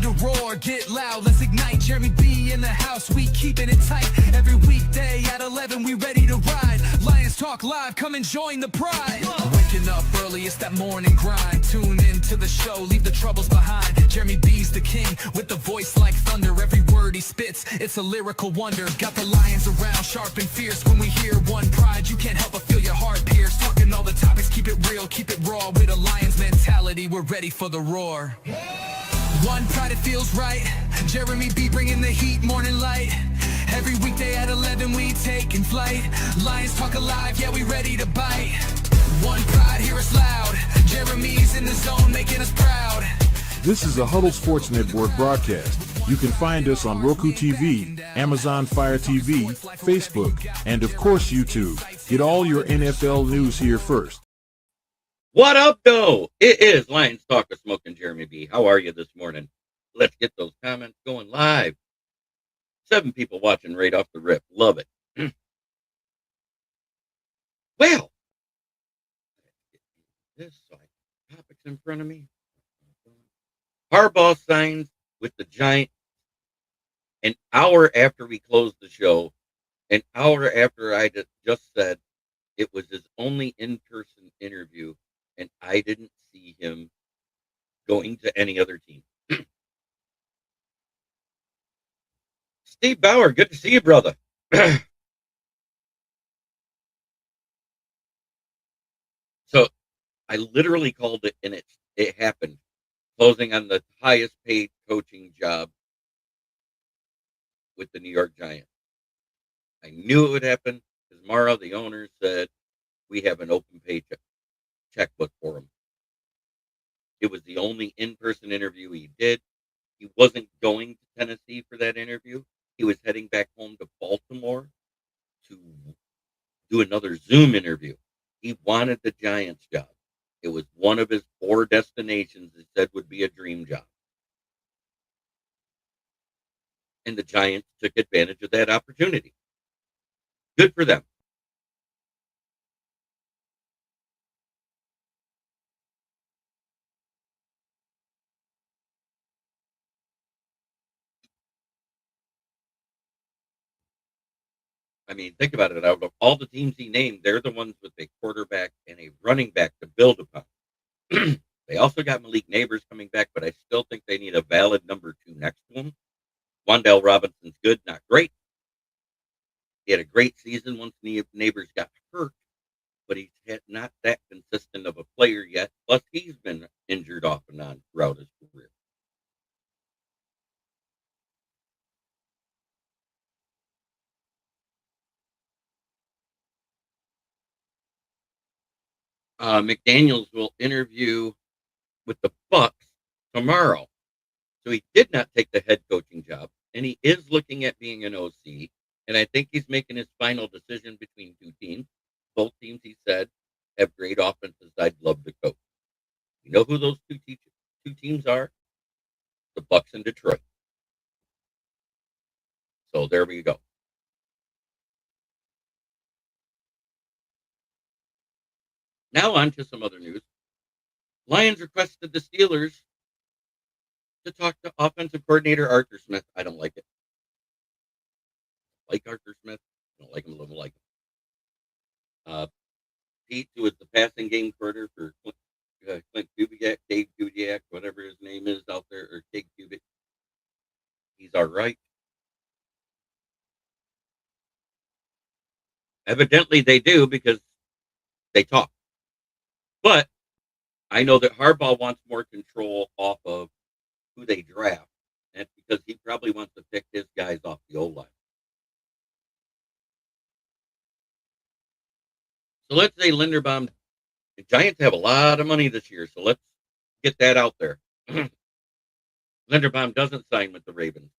to roar, get loud, let's ignite. Jeremy B in the house, we keeping it tight. Every weekday at 11, we ready to ride. Lions Talk Live, come and join the pride. Waking up early, it's that morning grind. Tune in to the show, leave the troubles behind. Jeremy B's the king, with the voice like thunder. Every word he spits, it's a lyrical wonder. Got the lions around, sharp and fierce. When we hear one pride, you can't help but feel your heart pierce. Talking all the topics, keep it real, keep it raw. With a lion's mentality, we're ready for the roar. One pride, it feels right. Jeremy B bringing the heat, morning light. Every weekday at 11, we taking flight. Lions Talk Alive, yeah, we ready to bite. One pride, hear us loud. Jeremy's in the zone, making us proud. This is a Huddle Sports Network broadcast. You can find us on Roku TV, Amazon Fire TV, Facebook, and of course YouTube. Get all your NFL news here first. What up, though? It is Lions Talk with Smoke and Jeremy B. How are you this morning? Let's get those comments going live. 7 people watching right off the rip. Love it. Well, this topics in front of me. Harbaugh signs with the Giants an hour after we closed the show, an hour after I just said it was his only in-person interview, and I didn't see him going to any other team. Steve Bauer, good to see you, brother. So I literally called it, and it happened. Closing on the highest paid coaching job with the New York Giants. I knew it would happen because Mara, the owner, said we have an open paycheck checkbook for him. It was the only in-person interview he did. He wasn't going to Tennessee for that interview. He was heading back home to Baltimore to do another Zoom interview. He wanted the Giants job. It was one of his 4 destinations he said would be a dream job. And the Giants took advantage of that opportunity. Good for them. I mean, think about it. Out of all the teams he named, they're the ones with a quarterback and a running back to build upon. They also got Malik Neighbors coming back, but I still think they need a valid number 2 next to him. Wandale Robinson's good, not great. He had a great season once Neighbors got hurt, but he's not that consistent of a player yet. Plus, he's been injured off and on throughout his career. McDaniels will interview with the Bucks tomorrow. So he did not take the head coaching job, and he is looking at being an OC. And I think he's making his final decision between 2 teams. Both teams, he said, have great offenses I'd love to coach. You know who those two teams are? The Bucks and Detroit. So there we go. Now on to some other news. Lions requested the Steelers to talk to offensive coordinator Arthur Smith. I don't like it. Like Arthur Smith. I don't like him, don't like him. Pete, who is the passing game coordinator for Clint Kubiak, Dave Kubiak, whatever his name is out there, or Dave Kubiak. He's all right. Evidently they do because they talk. But I know that Harbaugh wants more control off of who they draft, and because he probably wants to pick his guys off the O-line. So let's say Linderbaum, the Giants have a lot of money this year, so let's get that out there. Linderbaum doesn't sign with the Ravens.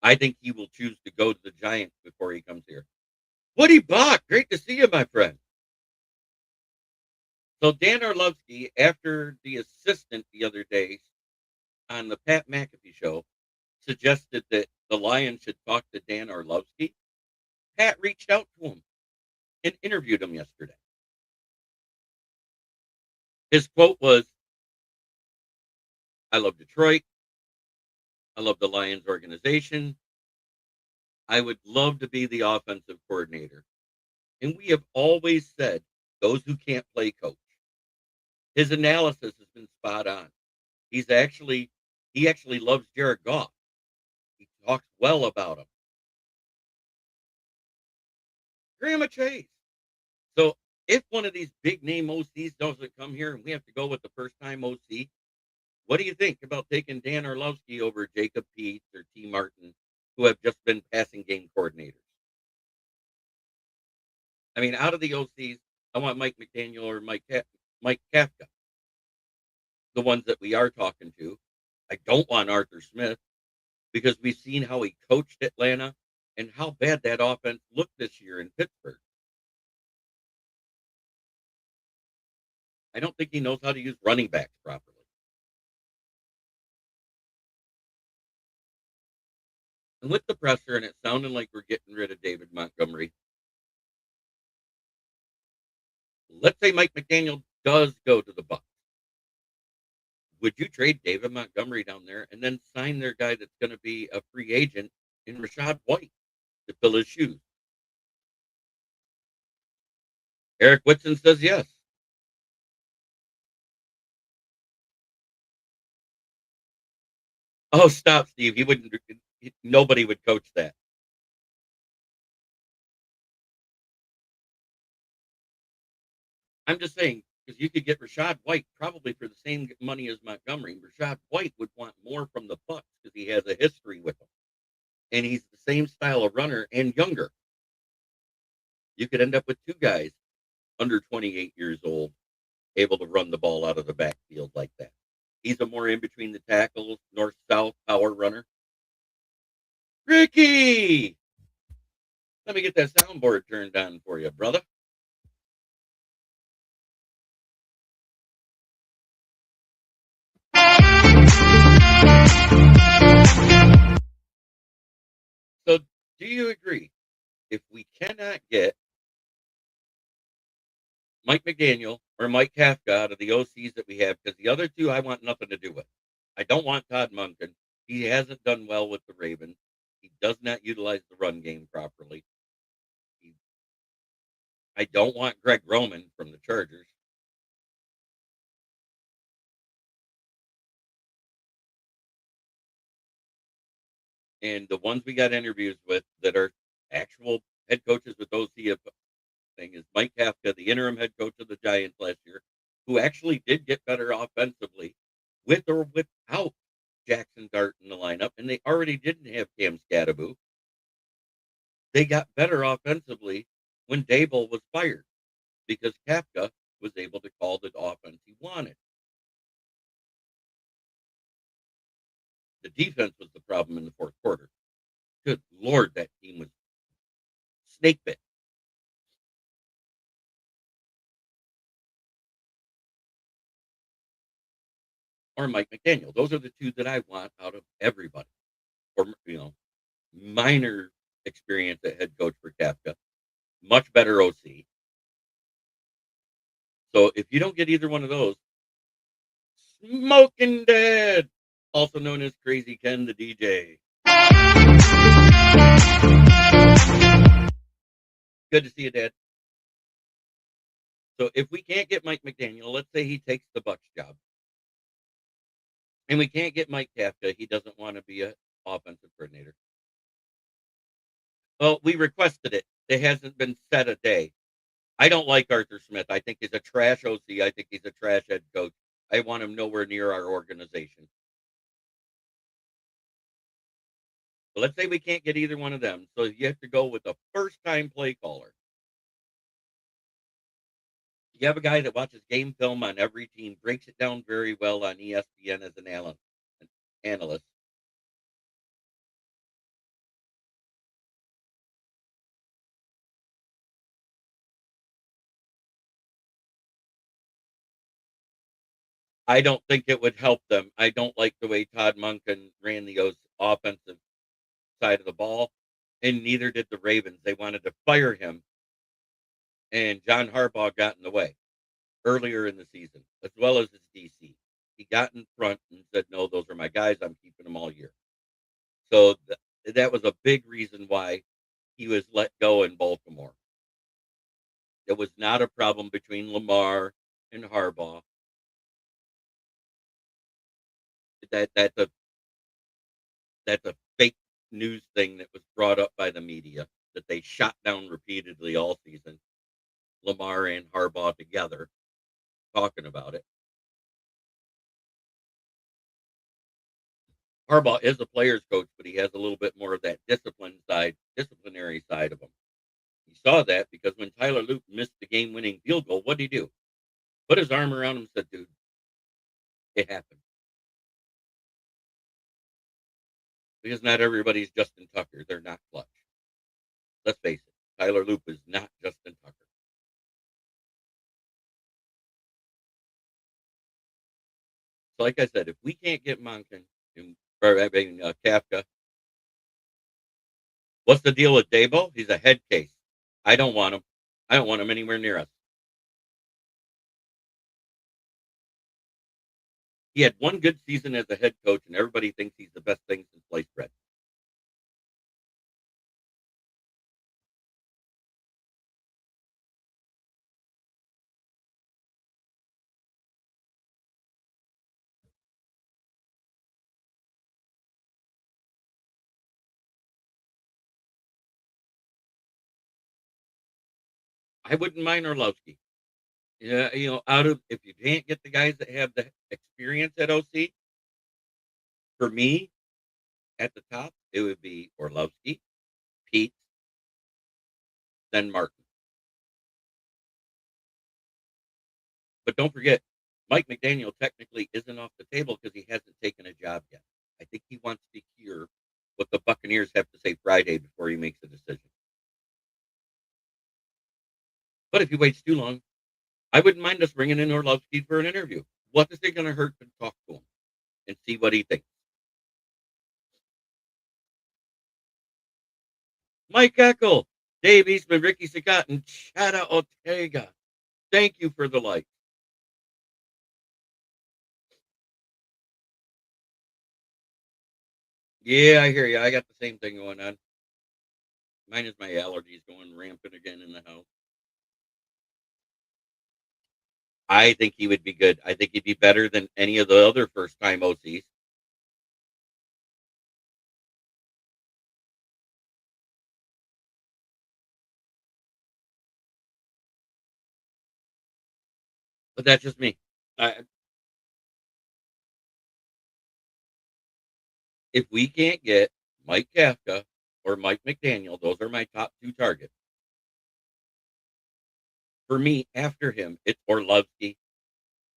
I think he will choose to go to the Giants before he comes here. Woody Bach, great to see you, my friend. So Dan Orlovsky, after the assistant the other day on the Pat McAfee Show, suggested that the Lions should talk to Dan Orlovsky, Pat reached out to him and interviewed him yesterday. His quote was, "I love Detroit. I love the Lions organization. I would love to be the offensive coordinator. And we have always said those who can't play coach. His analysis has been spot on. He actually loves Jared Goff. He talks well about him. Grandma Chase. So if one of these big name OCs doesn't come here and we have to go with the first time OC, what do you think about taking Dan Orlovsky over Jacob Peets or T. Martin, who have just been passing game coordinators? I mean, out of the OCs, I want Mike McDaniel or Mike Kafka, the ones that we are talking to. I don't want Arthur Smith because we've seen how he coached Atlanta and how bad that offense looked this year in Pittsburgh. I don't think he knows how to use running backs properly. And with the presser, and it sounded like we're getting rid of David Montgomery. Let's say Mike McDaniel does go to the Bucs. Would you trade David Montgomery down there and then sign their guy that's going to be a free agent in Rachaad White to fill his shoes? Eric Whitson says yes. Oh, stop, Steve. He wouldn't. Nobody would coach that. I'm just saying, because you could get Rachaad White probably for the same money as Montgomery. Rachaad White would want more from the Bucs because he has a history with them. And he's the same style of runner and younger. You could end up with two guys under 28 years old able to run the ball out of the backfield like that. He's a more in between the tackles, north-south power runner. Ricky! Let me get that soundboard turned on for you, brother. So, do you agree? If we cannot get Mike McDaniel or Mike Kafka out of the OCs that we have, because the other two I want nothing to do with. I don't want Todd Monken. He hasn't done well with the Ravens. He does not utilize the run game properly. I don't want Greg Roman from the Chargers. And the ones we got interviews with that are actual head coaches with OC thing is Mike Kafka, the interim head coach of the Giants last year, who actually did get better offensively with or without Jackson Dart in the lineup, and they already didn't have Cam Scatteraboo. They got better offensively when Dable was fired because Kafka was able to call the offense he wanted. The defense was the problem in the fourth quarter. Good Lord, that team was snake bit. Or Mike McDaniel. Those are the two that I want out of everybody. Or, minor experience at head coach for Kafka. Much better OC. So if you don't get either one of those, smoking dead, also known as Crazy Ken the DJ. Good to see you, Dad. So if we can't get Mike McDaniel, let's say he takes the Bucs job, and we can't get Mike Kafka, he doesn't want to be an offensive coordinator. Well, we requested it. It hasn't been set a day. I don't like Arthur Smith. I think he's a trash OC. I think he's a trash head coach. I want him nowhere near our organization. But let's say we can't get either one of them. So you have to go with a first-time play caller. You have a guy that watches game film on every team, breaks it down very well on ESPN as an analyst. I don't think it would help them. I don't like the way Todd Monken ran the offensive side of the ball, and neither did the Ravens. They wanted to fire him, and John Harbaugh got in the way earlier in the season, as well as his DC. He got in front and said, no, those are my guys. I'm keeping them all year. So that was a big reason why he was let go in Baltimore. It was not a problem between Lamar and Harbaugh. That's a fake news thing that was brought up by the media that they shot down repeatedly all season. Lamar and Harbaugh together talking about it. Harbaugh is a player's coach, but he has a little bit more of that disciplinary side of him. He saw that because when Tyler Luke missed the game-winning field goal, what did he do? Put his arm around him and said, "Dude, it happened." Because not everybody's Justin Tucker. They're not clutch. Let's face it. Tyler Luke is not Justin Tucker. So like I said, if we can't get Monken, Kafka, what's the deal with Dabo? He's a head case. I don't want him. I don't want him anywhere near us. He had one good season as a head coach, and everybody thinks he's the best thing since sliced bread. I wouldn't mind Orlovsky. Yeah, out of if you can't get the guys that have the experience at OC, for me, at the top, it would be Orlovsky, Pete, then Martin. But don't forget, Mike McDaniel technically isn't off the table because he hasn't taken a job yet. I think he wants to hear what the Buccaneers have to say Friday before he makes a decision. But if he waits too long, I wouldn't mind us bringing in Orlovsky for an interview. What is it going to hurt to talk to him and see what he thinks? Mike Eckel, Dave Eastman, Ricky Sagat, and Chada Ortega. Thank you for the like. Yeah, I hear you. I got the same thing going on. Mine is my allergies going rampant again in the house. I think he would be good. I think he'd be better than any of the other first time OCs. But that's just me. If we can't get Mike Kafka or Mike McDaniel, those are my top two targets. For me, after him, it's Orlovsky,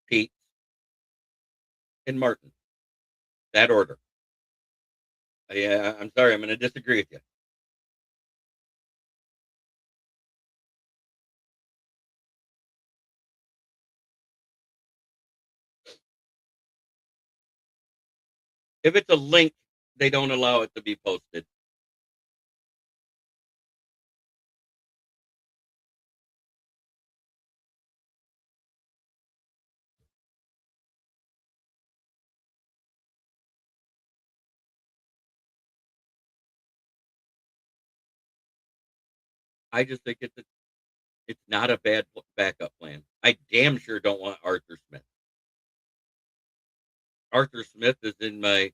Pete, and Martin. That order. Yeah, I'm sorry. I'm going to disagree with you. If it's a link, they don't allow it to be posted. I just think it's not a bad backup plan. I damn sure don't want Arthur Smith. Arthur Smith is in my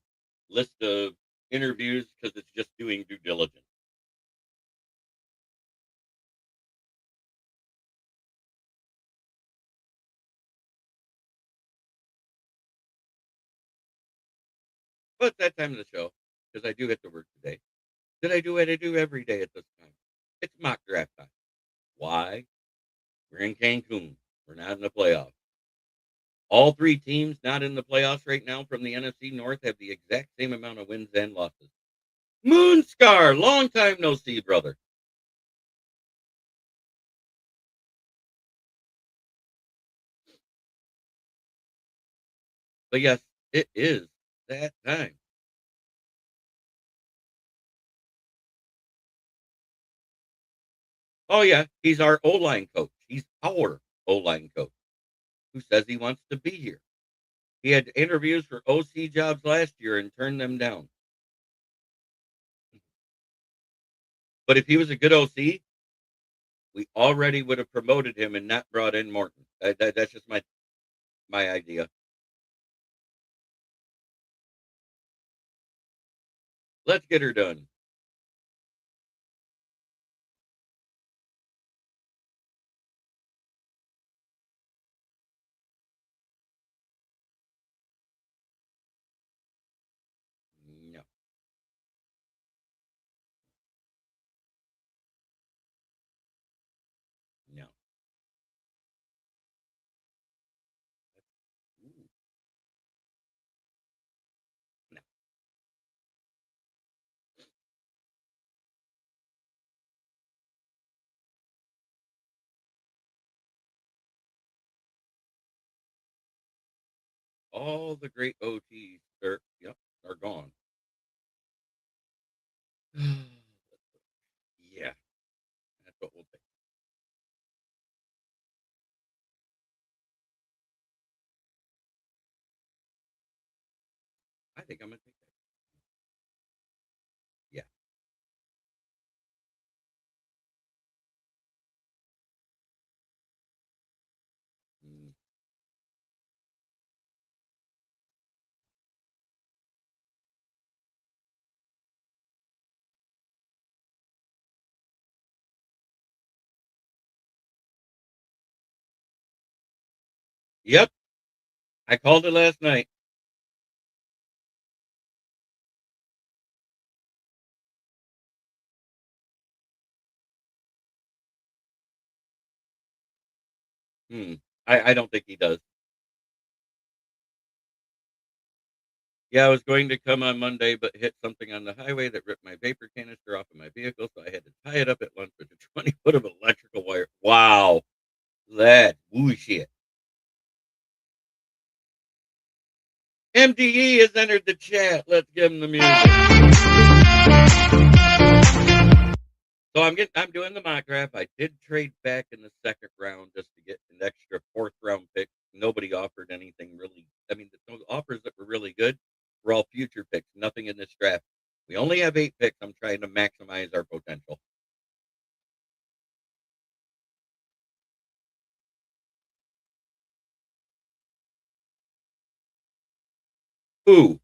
list of interviews because it's just doing due diligence. But it's that time of the show, because I do have to work today. Did I do what I do every day at this time? It's mock draft time. Why? We're in Cancun. We're not in the playoffs. All three teams not in the playoffs right now from the NFC North have the exact same amount of wins and losses. Moonscar, long time no see, brother. But yes, it is that time. Oh yeah, he's our O line coach. He's our O line coach who says he wants to be here. He had interviews for OC jobs last year and turned them down. But if he was a good OC, we already would have promoted him and not brought in Morton. That's just my idea. Let's get her done. No, no. Ooh, no. All the great OTs are gone. Yeah, that's what we'll take. I think I'm gonna take that. Yeah. Mm. Yep, I called it last night. Hmm. I don't think he does. Yeah, I was going to come on Monday, but hit something on the highway that ripped my vapor canister off of my vehicle, so I had to tie it up at lunch with a 20 foot of electrical wire. Wow, that bullshit. MDE has entered the chat. Let's give him the music. So I'm doing the mock draft. I did trade back in the second round just to get an extra fourth round pick. Nobody offered anything really. I mean, the offers that were really good were all future picks. Nothing in this draft. We only have 8 picks. I'm trying to maximize our potential. Who?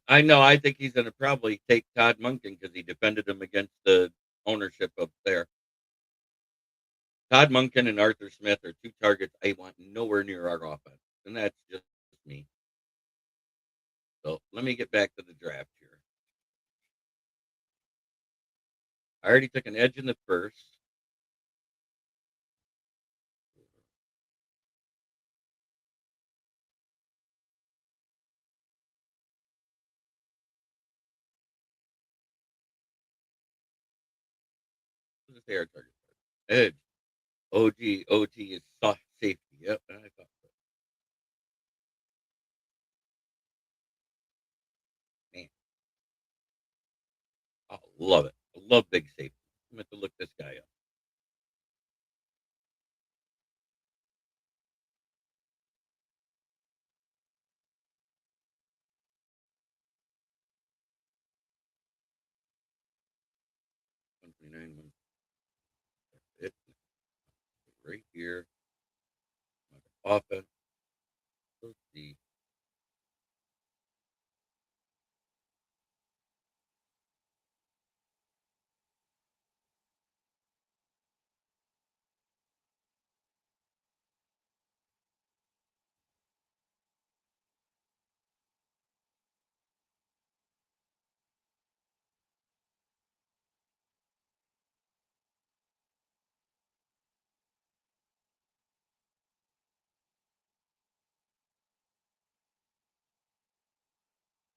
I know. I think he's going to probably take Todd Monken because he defended him against the ownership up there. Todd Monken and Arthur Smith are two targets I want nowhere near our offense, and that's just me. So let me get back to the draft here. I already took an edge in the first. Who's the air target? Edge. OT is soft safety. Yep, I thought so. Man, I love it. I love big safety. I'm going to look this guy up. It's right here. Offense. Let's see.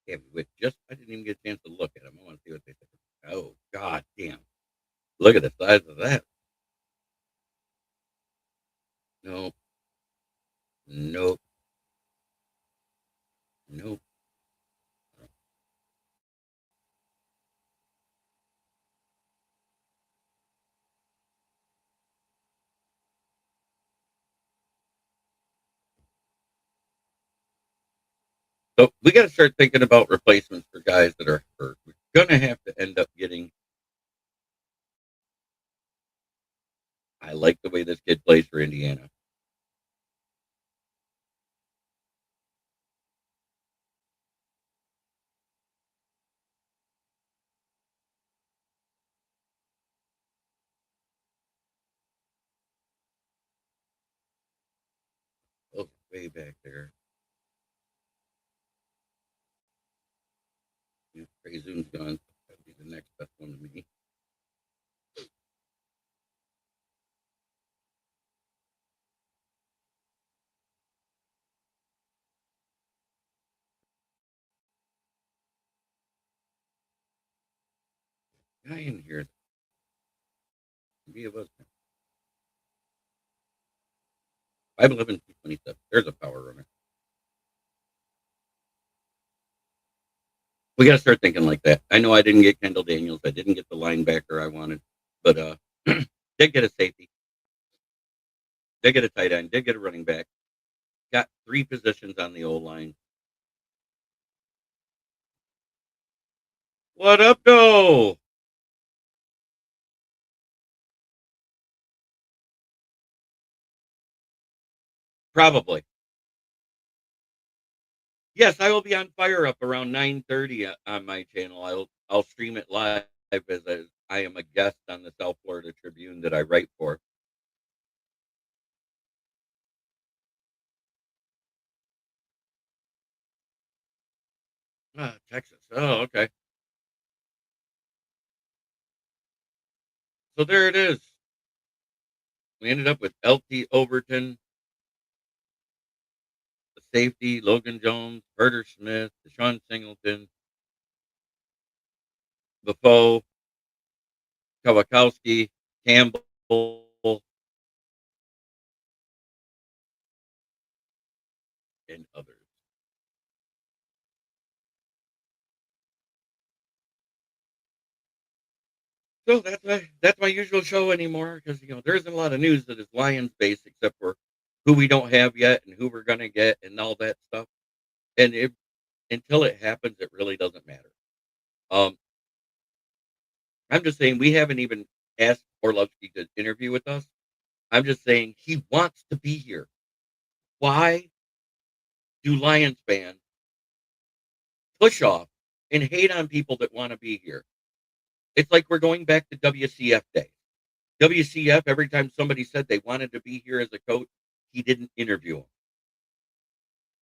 Yeah, with just I didn't even get a chance to look at him. I want to see what they think. Oh, god damn. Look at the size of that. Nope. Nope. Nope. So we got to start thinking about replacements for guys that are hurt. We gonna have to end up getting. I like the way this kid plays for Indiana. Oh, way back there. Presume's gone. That'll be the next best one to me. Guy in here. Maybe it was 5'11", 227. There's a power runner. We got to start thinking like that. I know I didn't get Kendall Daniels. I didn't get the linebacker I wanted, but did get a safety. Did get a tight end. Did get a running back. Got 3 positions on the O-line. What up, though? Probably. Yes, I will be on Fire Up around 9:30 on my channel. I'll stream it live as I am a guest on the South Florida Tribune that I write for. Texas. Oh, okay. So there it is. We ended up with LT Overton, the safety, Logan Jones, Herder Smith, Deshaun Singleton, Buffo, Kawakowski, Campbell, and others. So that's my usual show anymore because there isn't a lot of news that is Lions based except for who we don't have yet and who we're gonna get and all that stuff. And until it happens, it really doesn't matter. I'm just saying we haven't even asked Orlovsky to interview with us. I'm just saying he wants to be here. Why do Lions fans push off and hate on people that want to be here? It's like we're going back to WCF day. WCF, every time somebody said they wanted to be here as a coach, he didn't interview them.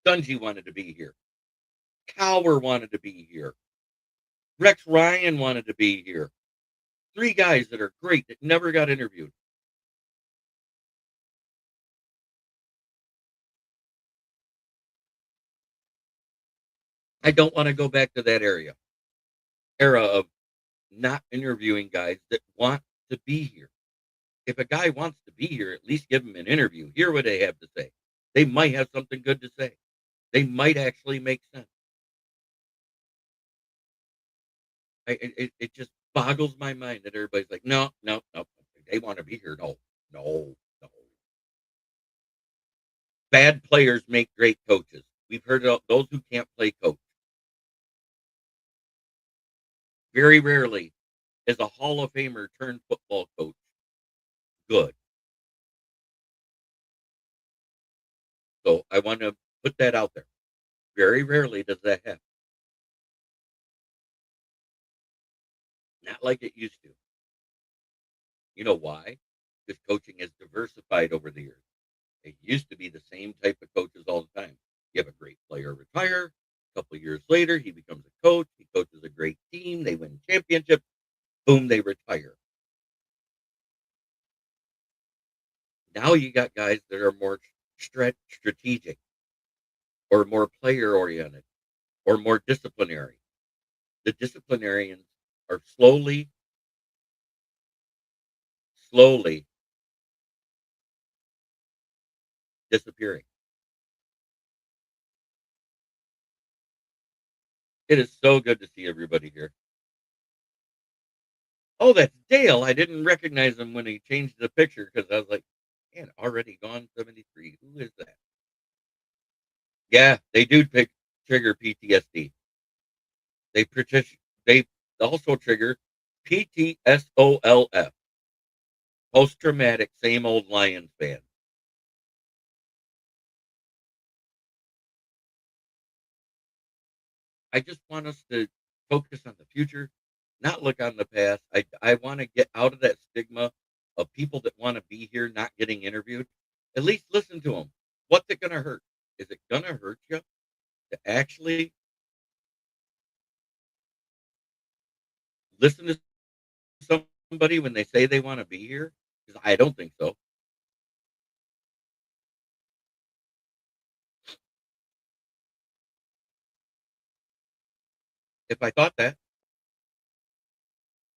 Dungy wanted to be here. Cowher wanted to be here. Rex Ryan wanted to be here. 3 guys that are great that never got interviewed. I don't want to go back to that era of not interviewing guys that want to be here. If a guy wants to be here, at least give him an interview. Hear what they have to say. They might have something good to say. They might actually make sense. It just boggles my mind that everybody's like, no. They want to be here. No. Bad players make great coaches. We've heard of those who can't play coach. Very rarely is a Hall of Famer turned football coach good. So I want to put that out there. Very rarely does that happen. Not like it used to. You know why? Because coaching has diversified over the years. It used to be the same type of coaches all the time. You have a great player retire. A couple of years later, he becomes a coach. He coaches a great team. They win championships. Boom, they retire. Now you got guys that are more strategic or more player oriented or more disciplinary. The disciplinarians are slowly disappearing. It is so good to see everybody here. Oh, that's Dale. I didn't recognize him when he changed the picture because I was like, man, already gone 73. Who is that? Yeah, they do trigger PTSD. They also trigger PTSOLF, post-traumatic, same old Lions fan. I just want us to focus on the future, not look on the past. I want to get out of that stigma of people that want to be here not getting interviewed. At least listen to them. What's it going to hurt? Is it going to hurt you to actually listen to somebody when they say they want to be here? Because I don't think so. If I thought that,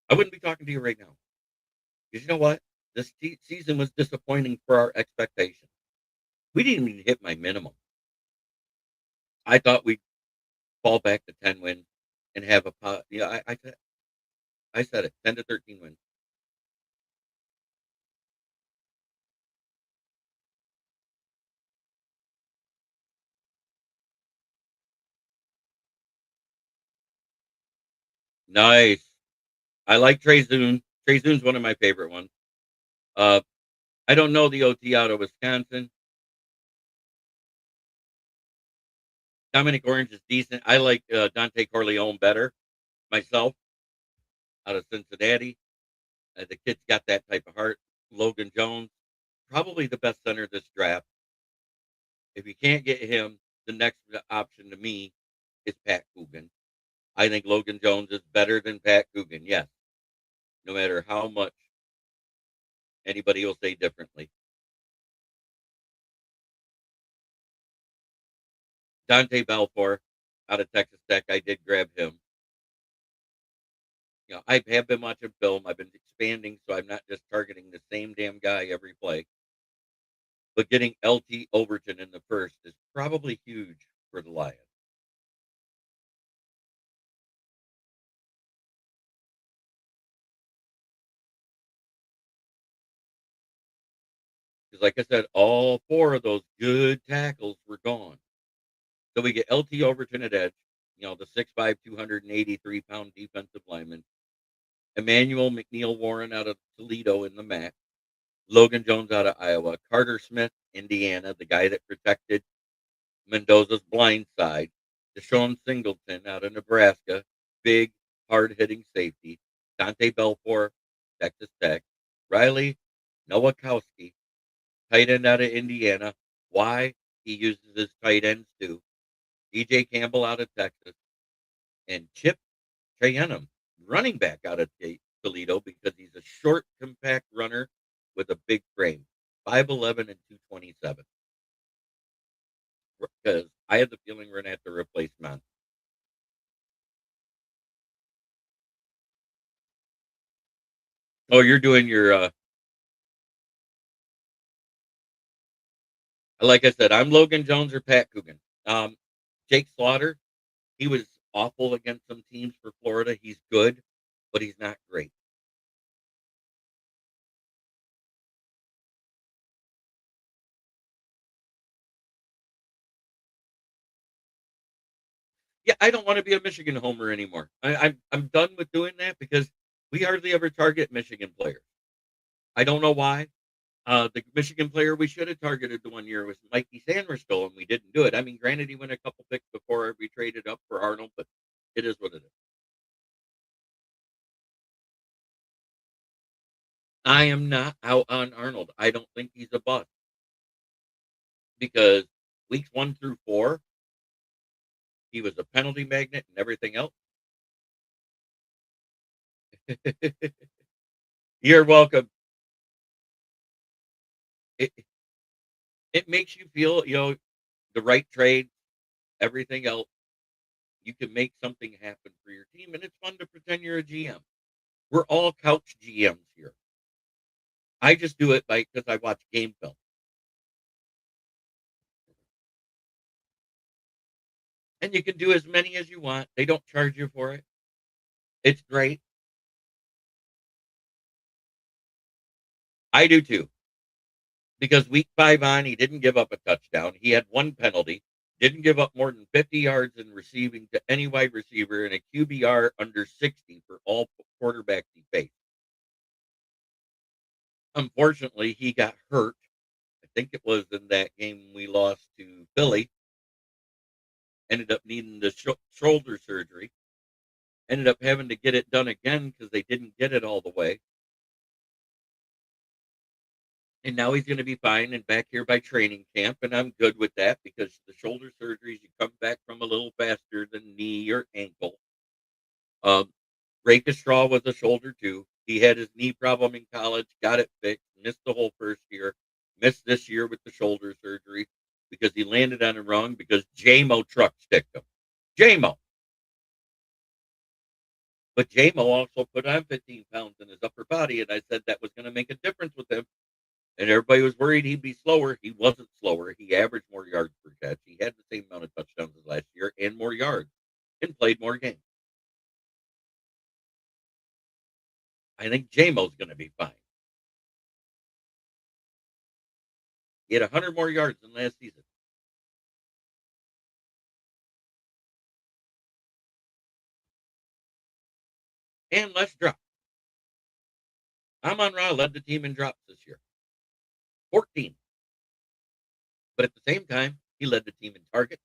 I wouldn't be talking to you right now. Because you know what? This season was disappointing for our expectations. We didn't even hit my minimum. I thought we'd fall back to 10 wins and have a pot. Yeah, I said it, 10 to 13 wins. Nice. I like Trey Zoon. Trey Zoon's one of my favorite ones. Uh, I don't know the OT out of Wisconsin. Dominic Orange is decent. I like Dante Corleone better myself out of Cincinnati. The kid's got that type of heart. Logan Jones, probably the best center this draft. If you can't get him, the next option to me is Pat Coogan. I think Logan Jones is better than Pat Coogan, yes, no matter how much anybody will say differently. Dante Balfour out of Texas Tech, I did grab him. I have been watching film. I've been expanding, so I'm not just targeting the same damn guy every play. But getting LT Overton in the first is probably huge for the Lions. Because, like I said, all four of those good tackles were gone. So we get LT Overton at edge, the 6'5", 283-pound defensive lineman. Emmanuel McNeil Warren out of Toledo in the MAC. Logan Jones out of Iowa. Carter Smith, Indiana, the guy that protected Mendoza's blind side. Deshaun Singleton out of Nebraska. Big, hard-hitting safety. Dante Belfour, Texas Tech. Riley Nowakowski, tight end out of Indiana. Why? He uses his tight ends too. DJ Campbell out of Texas. And Chip Cheyenham, running back out of Toledo, because he's a short, compact runner with a big frame, 5'11" and 227. Because I have the feeling we're going to have to replace Mont. Oh, you're doing your, like I said, I'm Logan Jones or Pat Coogan. Jake Slaughter, he was awful against some teams for Florida. He's good, but he's not great. Yeah, I don't want to be a Michigan homer anymore. I'm done with doing that because we hardly ever target Michigan players. I don't know why. The Michigan player we should have targeted the 1 year was Mikey Sanderstill, and we didn't do it. I mean, granted, he went a couple picks before we traded up for Arnold, but it is what it is. I am not out on Arnold. I don't think he's a bust because weeks 1 through 4, he was a penalty magnet and everything else. You're welcome. It it makes you feel, the right trade, everything else. You can make something happen for your team, and it's fun to pretend you're a GM. We're all couch GMs here. I just do it because I watch game film. And you can do as many as you want. They don't charge you for it. It's great. I do too. Because week 5 on, he didn't give up a touchdown. He had one penalty. Didn't give up more than 50 yards in receiving to any wide receiver and a QBR under 60 for all quarterbacks he faced. Unfortunately, he got hurt. I think it was in that game we lost to Philly. Ended up needing the shoulder surgery. Ended up having to get it done again because they didn't get it all the way. And now he's going to be fine and back here by training camp. And I'm good with that because the shoulder surgeries, you come back from a little faster than knee or ankle. Rake Straw was a shoulder too. He had his knee problem in college, got it fixed, missed the whole first year, missed this year with the shoulder surgery because he landed on it wrong because J-Mo truck sticked him. J-Mo. But J-Mo also put on 15 pounds in his upper body, and I said that was going to make a difference with him. And everybody was worried he'd be slower. He wasn't slower. He averaged more yards per catch. He had the same amount of touchdowns as last year and more yards and played more games. I think J-Mo's going to be fine. He had 100 more yards than last season. And less drops. Amon-Ra led the team in drops this year. 14. But at the same time, he led the team in targets,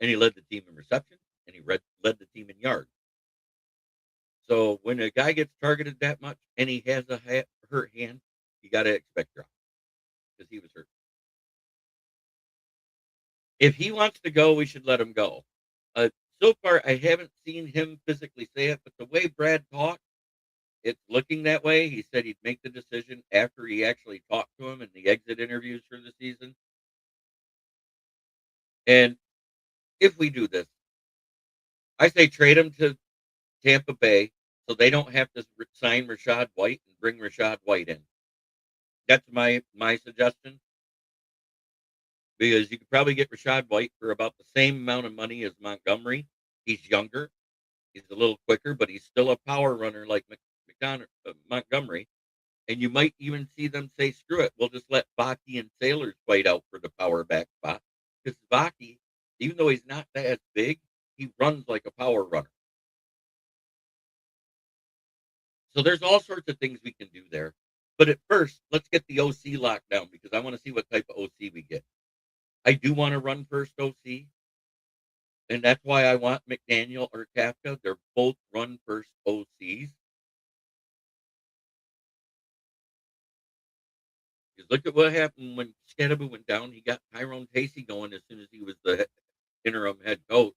and he led the team in reception, and he led the team in yards. So when a guy gets targeted that much and he has a hurt hand, you got to expect drops because he was hurt. If he wants to go, we should let him go. So far, I haven't seen him physically say it, but the way Brad talked, it's looking that way. He said he'd make the decision after he actually talked to him in the exit interviews for the season. And if we do this, I say trade him to Tampa Bay so they don't have to sign Rachaad White and bring Rachaad White in. That's my suggestion. Because you could probably get Rachaad White for about the same amount of money as Montgomery. He's younger. He's a little quicker, but he's still a power runner like Montgomery. And you might even see them say, screw it, we'll just let Vaki and Sailors fight out for the power back spot. Because Vaki, even though he's not that big, he runs like a power runner. So there's all sorts of things we can do there. But at first, let's get the OC locked down because I want to see what type of OC we get. I do want to run first OC. And that's why I want McDaniel or Kafka. They're both run first OCs. Because look at what happened when Scadaboo went down. He got Tyrone Casey going as soon as he was the interim head coach.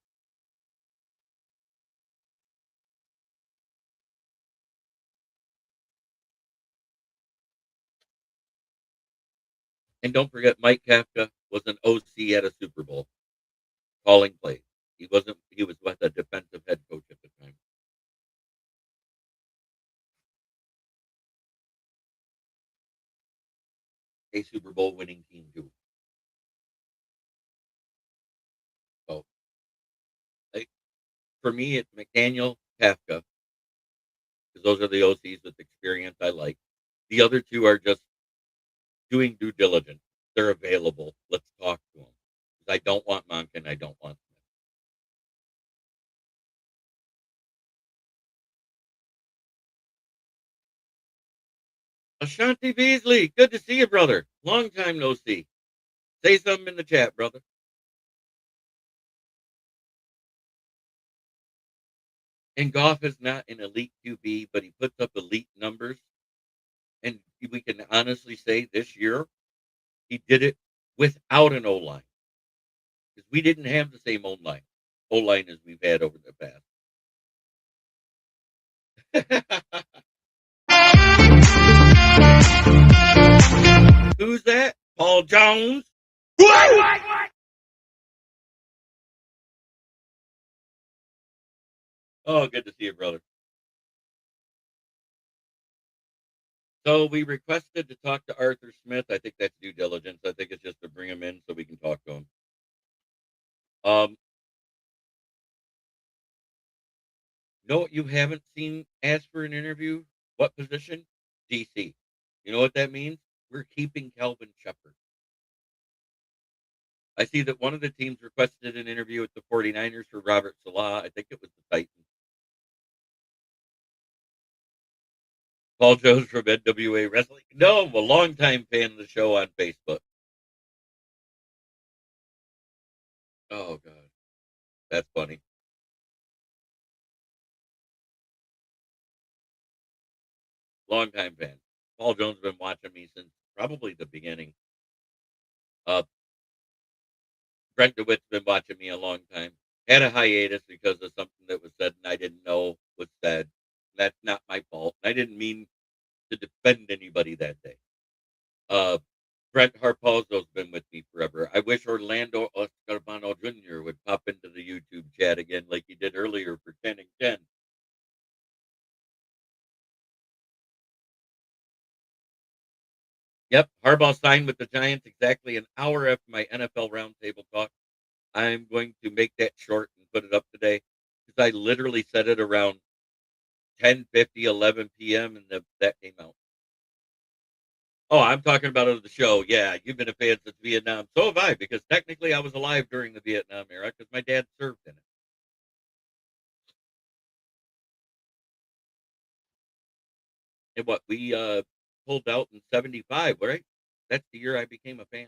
And don't forget, Mike Kafka was an OC at a Super Bowl, calling plays. He was with a defensive head coach at the time. A Super Bowl winning team too. So for me, it's McDaniel, Kafka, because those are the OCs with experience I like. The other two are just doing due diligence. They're available. Let's talk to them. I don't want Monken. I don't want Smith. Ashanti Beasley, good to see you, brother. Long time no see. Say something in the chat, brother. And Goff is not an elite QB, but he puts up elite numbers. And we can honestly say this year, he did it without an O-line. Because we didn't have the same O-line as we've had over the past. Who's that? Paul Jones? What? Oh, good to see you, brother. So we requested to talk to Athur Smith. I think that's due diligence. I think it's just to bring him in so we can talk to him. Know what you haven't seen ask for an interview? What position? DC. You know what that means? We're keeping Calvin Shepard. I see that one of the teams requested an interview with the 49ers for Robert Salah. I think it was the Titans. Paul Jones from NWA Wrestling. No, I'm a longtime fan of the show on Facebook. Oh, God. That's funny. Longtime fan. Paul Jones has been watching me since probably the beginning. Brent DeWitt's been watching me a long time. Had a hiatus because of something that was said and I didn't know was said. That's not my fault. I didn't mean to defend anybody that day. Brent Harpauzo's been with me forever. I wish Orlando Escarbano Jr. would pop into the YouTube chat again like he did earlier for 10 and 10. Yep, Harbaugh signed with the Giants exactly an hour after my NFL Roundtable talk. I'm going to make that short and put it up today because I literally said it around 10:50, 11 p.m. and that came out. Oh, I'm talking about it on the show. Yeah, you've been a fan since Vietnam. So have I, because technically I was alive during the Vietnam era because my dad served in it. And what, we pulled out in 75, right? That's the year I became a fan.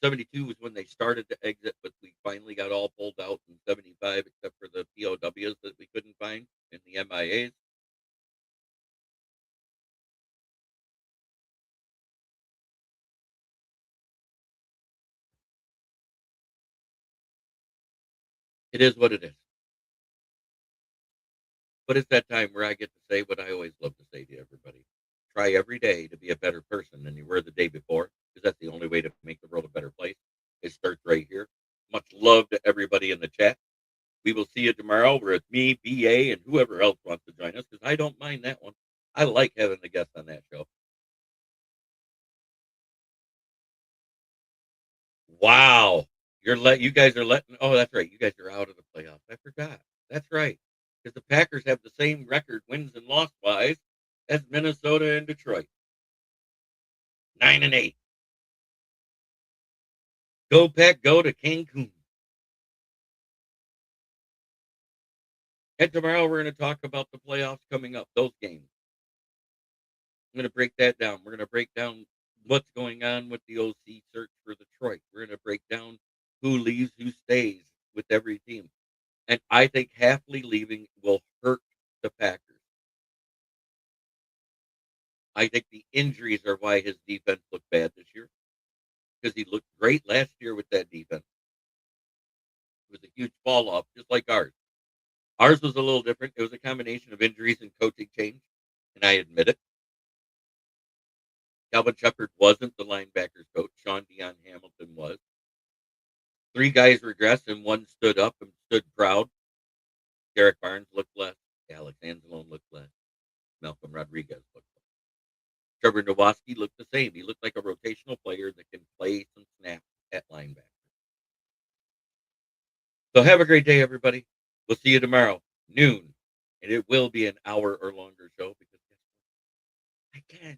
72 was when they started to exit, but we finally got all pulled out in 75, except for the POWs that we couldn't find and the MIAs. It is what it is. But it's that time where I get to say what I always love to say to everybody. Try every day to be a better person than you were the day before, because that's the only way to make the world a better place. It starts right here. Much love to everybody in the chat. We will see you tomorrow where it's me, BA, and whoever else wants to join us, because I don't mind that one. I like having the guests on that show. Wow. You guys are letting, oh, that's right. You guys are out of the playoffs. I forgot. That's right. Because the Packers have the same record, wins and loss wise, as Minnesota and Detroit. 9-8. Go Pack, go to Cancun. And tomorrow we're going to talk about the playoffs coming up, those games. I'm going to break that down. We're going to break down what's going on with the OC search for Detroit. We're going to break down who leaves, who stays with every team. And I think Hafley leaving will hurt the Packers. I think the injuries are why his defense looked bad this year. Because he looked great last year with that defense. It was a huge fall off, just like ours. Ours was a little different. It was a combination of injuries and coaching change, and I admit it. Calvin Shepard wasn't the linebackers coach. Sean Dion Hamilton was. 3 guys regressed, and 1 stood up and stood proud. Derek Barnes looked less. Alex Anzalone looked less. Malcolm Rodriguez looked less. Trevor Nowoski looked the same. He looked like a rotational player that can play some snaps at linebacker. So have a great day, everybody. We'll see you tomorrow, noon. And it will be an hour or longer show because I can.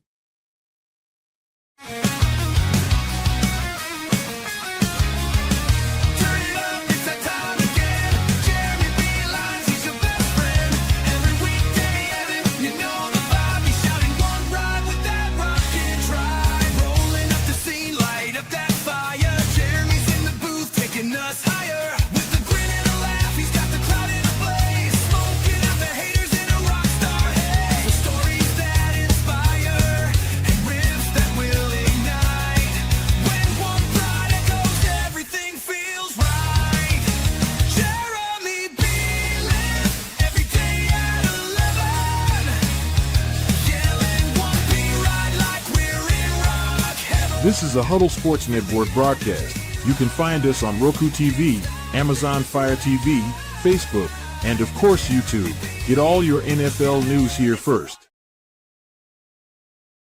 This is a Huddle Sports Network broadcast. You can find us on Roku TV, Amazon Fire TV, Facebook, and of course YouTube. Get all your NFL news here first.